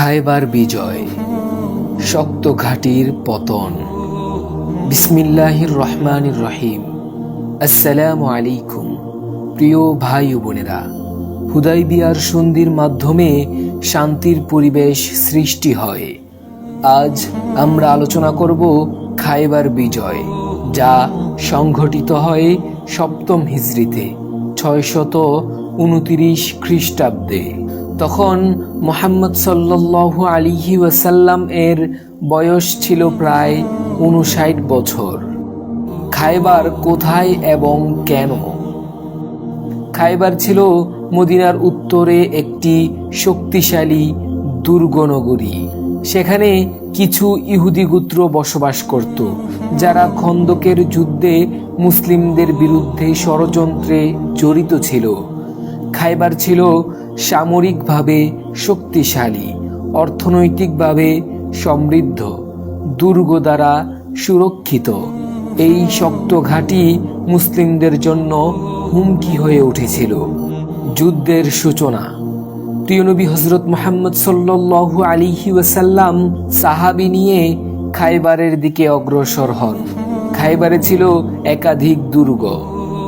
খায়বার বিজয়, শক্ত ঘাঁটির পতন। বিসমিল্লাহির রহমানির রহিম। আসসালামু আলাইকুম প্রিয় ভাই ও বোনেরা, হুদাইবিয়ার সন্ধির মাধ্যমে শান্তির পরিবেশ সৃষ্টি হয়। আজ আমরা আলোচনা করব খায়বার বিজয়, যা সংঘটিত হয় সপ্তম হিজরিতে 629 খ্রিস্টাব্দে। তখন মুহাম্মদ সাল্লাল্লাহু আলাইহি ওয়াসাল্লাম এর বয়স ছিল প্রায় 59 বছর। খায়বার কোথায় এবং কেন? খায়বার ছিল মদিনার উত্তরে একটি শক্তিশালী দুর্গনগরী। সেখানে কিছু ইহুদি গোত্র বসবাস করত, যারা খন্দকের যুদ্ধে মুসলিমদের বিরুদ্ধে ষড়যন্ত্রে জড়িত ছিল। খায়বার ছিল সামরিকভাবে শক্তিশালী, অর্থনৈতিকভাবে সমৃদ্ধ, দুর্গ দ্বারা সুরক্ষিত। এই শক্ত ঘাঁটি মুসলিমদের জন্য হুমকি হয়ে উঠেছিল। যুদ্ধের সূচনা। প্রিয় নবী হযরত মুহাম্মদ সাল্লাল্লাহু আলাইহি ওয়াসাল্লাম সাহাবী নিয়ে খায়বারের দিকে অগ্রসর হন। খায়বারে ছিল একাধিক দুর্গ।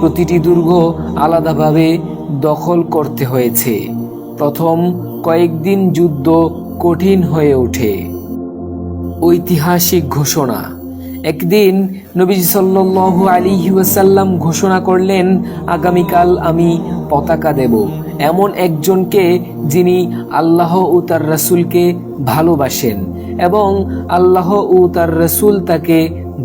প্রতিটি দুর্গ আলাদাভাবে দখল করতে হয়েছে। প্রথম কয়েকদিন যুদ্ধ কঠিন হয়ে ওঠে। ঐতিহাসিক ঘোষণা। একদিন নবীজি সাল্লাল্লাহু আলাইহি ওয়াসাল্লাম ঘোষণা করলেন, আগামীকাল আমি পতাকা দেব এমন একজনকে যিনি আল্লাহ ও তার রাসূলকে ভালোবাসেন এবং আল্লাহ ও তার রাসূল তাকে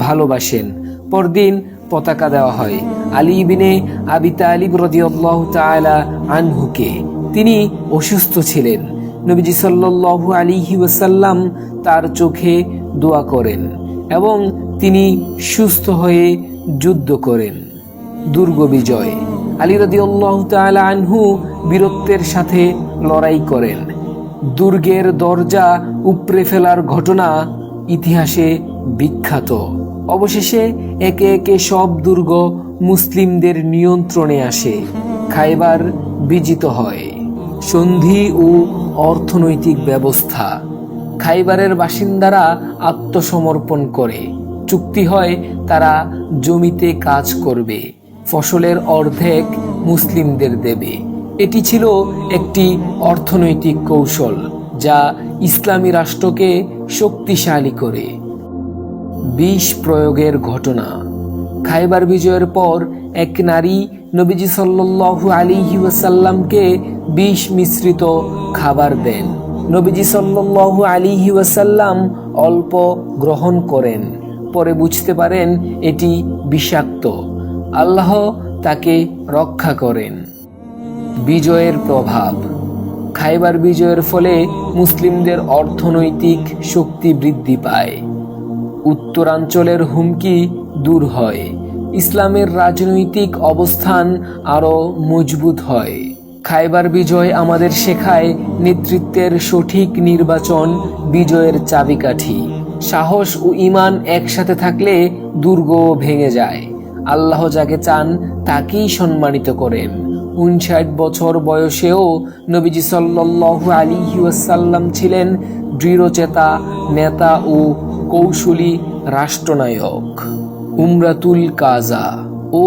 ভালোবাসেন। পরদিন পতাকা দেওয়া হয় আলী ইবনে আবি তালিব রাদিয়াল্লাহু তাআলা আনহুকে। তিনি অসুস্থ ছিলেন। নবীজি সাল্লাল্লাহু আলাইহি ওয়াসাল্লাম তার চোখে দোয়া করেন এবং তিনি সুস্থ হয়ে যুদ্ধ করেন। দুর্গ বিজয়। আলী রাদিয়াল্লাহু তাআলা আনহু বীরত্বের সাথে লড়াই করেন। দুর্গের দরজা উপড়ে ফেলার ঘটনা ইতিহাসে বিখ্যাত। অবশেষে একে একে সব দুর্গ মুসলিমদের নিয়ন্ত্রণে আসে। খায়বার বিজিত হয়। সন্ধি ও অর্থনৈতিক ব্যবস্থা। খায়বারের বাসিন্দারা আত্মসমর্পণ করে। চুক্তি হয় তারা জমিতে কাজ করবে, ফসলের অর্ধেক মুসলিমদের দেবে। এটি ছিল একটি অর্থনৈতিক কৌশল যা ইসলামী রাষ্ট্রকে শক্তিশালী করে। বিষ প্রয়োগের ঘটনা। খায়বার বিজয়ের পর এক নারী নবীজি সাল্লাল্লাহু আলাইহি ওয়াসাল্লামকে বিষ মিশ্রিত খাবার দেন। নবীজি সাল্লাল্লাহু আলাইহি ওয়াসাল্লাম অল্প গ্রহণ করেন, পরে বুঝতে পারেন এটি বিষাক্ত। আল্লাহ তাকে রক্ষা করেন। বিজয়ের প্রভাব। খায়বার বিজয়ের ফলে মুসলিমদের অর্থনৈতিক শক্তি বৃদ্ধি পায়। উত্তরাঞ্চলের হুমকি দূর হয়। ইসলামের রাজনৈতিক অবস্থান আরও মজবুত হয়। খায়বার বিজয় আমাদের শেখায় নেতৃত্বের সঠিক নির্বাচন বিজয়ের চাবিকাঠি। সাহস ও ঈমান একসাথে থাকলে দুর্গ ভেঙে যায়। আল্লাহ যাকে চান তাকেই সম্মানিত করেন। 59 বছর বয়সেও নবীজি সাল্লাল্লাহু আলাইহি ওয়াসাল্লাম ছিলেন দৃঢ়চেতা নেতা ও কৌশলী রাষ্ট্রনায়ক। উমরাতুল কাজা ও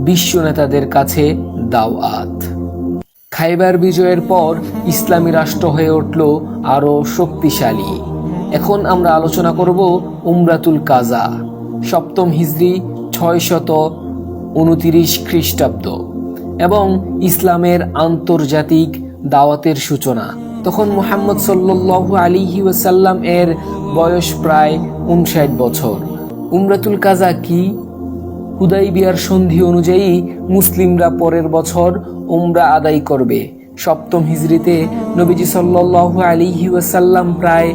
বিশ্ব নেতাদের কাছে দাওয়াত। খায়বার বিজয়ের পর ইসলামী রাষ্ট্র হয়ে উঠল আরও শক্তিশালী। এখন আমরা আলোচনা করব উমরাতুল কাজা, সপ্তম হিজরি 629 খ্রিস্টাব্দ এবং ইসলামের আন্তর্জাতিক দাওয়াতের সূচনা। তখন মুহাম্মদ সাল্লাল্লাহু আলাইহি ওয়াসাল্লাম এর বয়স প্রায় 59 বছর। উমরাতুল কাজা কি? হুদাইবিয়ার সন্ধি অনুযায়ী মুসলিমরা পরের বছর উমরা আদায় করবে। সপ্তম হিজরিতে নবীজি সাল্লাল্লাহু আলাইহি ওয়াসাল্লাম প্রায়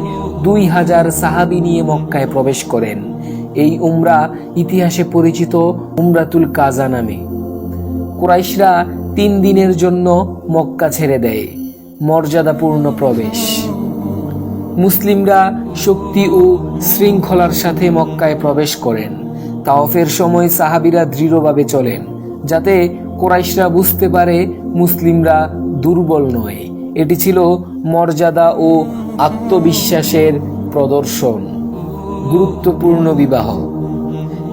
2000 সাহাবী নিয়ে মক্কায় প্রবেশ করেন। এই উমরা ইতিহাসে পরিচিত উমরাতুল কাজা নামে। কুরাইশরা 3 দিনের জন্য মক্কা ছেড়ে দেয়। মর্যাদাপূর্ণ প্রবেশ। মুসলিমরা শক্তি ও শৃঙ্খলার সাথে মক্কায় প্রবেশ করেন। তাওয়াফের সময় সাহাবীরা দৃঢ়ভাবে চলেন, যাতে কুরাইশরা বুঝতে পারে মুসলিমরা দুর্বল নয়। এটি ছিল মর্যাদা ও আত্মবিশ্বাসের প্রদর্শন। গুরুত্বপূর্ণ বিবাহ।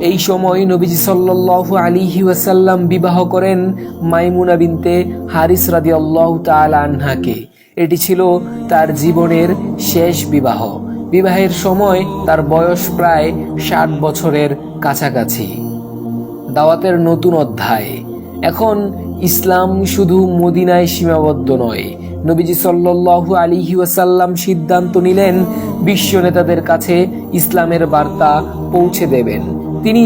এই সময় নবীজি সাল্লাল্লাহু আলাইহি ওয়াসাল্লাম বিবাহ করেন মাইমুনা বিনতে হারিস রাদিয়াল্লাহু তাআলা আনহাকে। এটি ছিল তার জীবনের শেষ বিবাহ। বিবাহের সময় তার বয়স প্রায় 60 বছরের কাছাকাছি। দাওয়াতের নতুন অধ্যায়। এখন ইসলাম শুধু মদিনায় সীমাবদ্ধ নয়। নবীজি সাল্লাল্লাহু আলাইহি ওয়াসাল্লাম সিদ্ধান্ত নিলেন বিশ্ব নেতাদের কাছে ইসলামের বার্তা পৌঁছে দেবেন। তিনি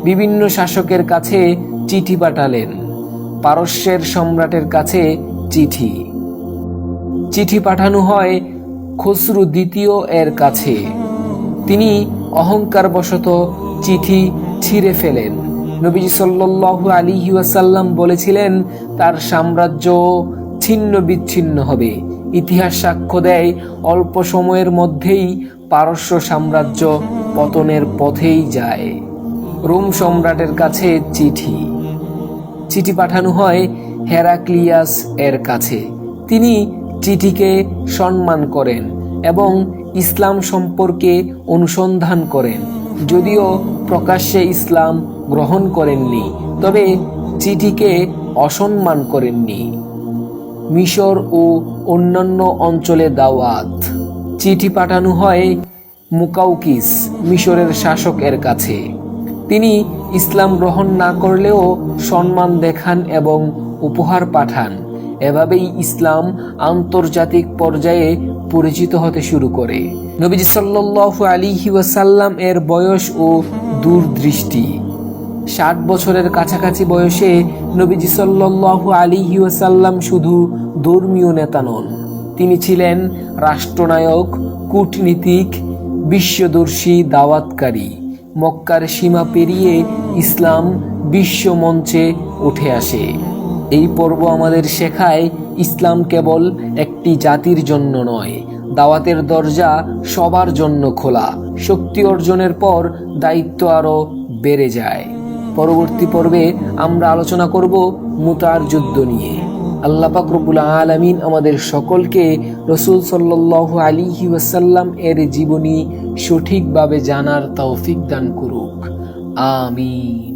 বিভিন্ন শাসকের কাছে চিঠি পাঠালেন। পারস্যের সম্রাটের কাছে চিঠি পাঠানো হয় খসরু দ্বিতীয় এর কাছে। তিনি অহংকারবশত চিঠি ছিঁড়ে ফেলেন। নবীজি সাল্লাল্লাহু আলাইহি ওয়াসাল্লাম বলেছিলেন তার সাম্রাজ্য ছিন্ন বিচ্ছিন্ন হবে। ইতিহাস সাক্ষ্য দেয় অল্প সময়ের মধ্যেই পারস্য সাম্রাজ্য পতনের পথেই যায়। রোম সম্রাটের কাছে চিঠি পাঠানো হয় হেরাক্লিয়াস এর কাছে। তিনি চিঠিকে সম্মান করেন এবং ইসলাম সম্পর্কে অনুসন্ধান করেন। যদিও প্রকাশ্যে ইসলাম গ্রহণ করেননি, তবে চিঠিকে অসম্মান করেননি। মিশর ও অন্যান্য অঞ্চলে দাওয়াত। চিঠি পাঠানো হয় মুকাউকিস মিশরের শাসক এর কাছে। তিনি ইসলাম গ্রহণ না করলেও সম্মান দেখান এবং উপহার পাঠান। এভাবেই ইসলাম আন্তর্জাতিক পর্যায়ে পরিচিত হতে শুরু করে। নবীজি সাল্লাল্লাহু আলাইহি ওয়াসাল্লাম এর বয়স ও দূরদৃষ্টি। 60 বছরের কাছাকাছি বয়সে নবীজি সাল্লাল্লাহু আলাইহি ওয়াসাল্লাম শুধু ধর্মীয় নেতা নন, তিনি ছিলেন রাষ্ট্রনায়ক, কূটনীতিক, বিশ্বদর্শী, দাওয়াতকারী। মক্কার সীমা পেরিয়ে ইসলাম বিশ্ব মঞ্চে উঠে আসে। এই পর্ব আমাদের শেখায় ইসলাম কেবল একটি জাতির জন্য নয়, দাওয়াতের দরজা সবার জন্য খোলা। শক্তি অর্জনের পর দায়িত্ব আরো বেড়ে যায়। পরবর্তী পর্বে আমরা আলোচনা করব মুতার যুদ্ধ নিয়ে। আল্লাহ পাক রব্বুল আলামিন আমাদের সকলকে রাসূল সাল্লাল্লাহু আলাইহি ওয়াসাল্লাম এর জীবনী সঠিকভাবে জানার তৌফিক দান করুক। আমিন।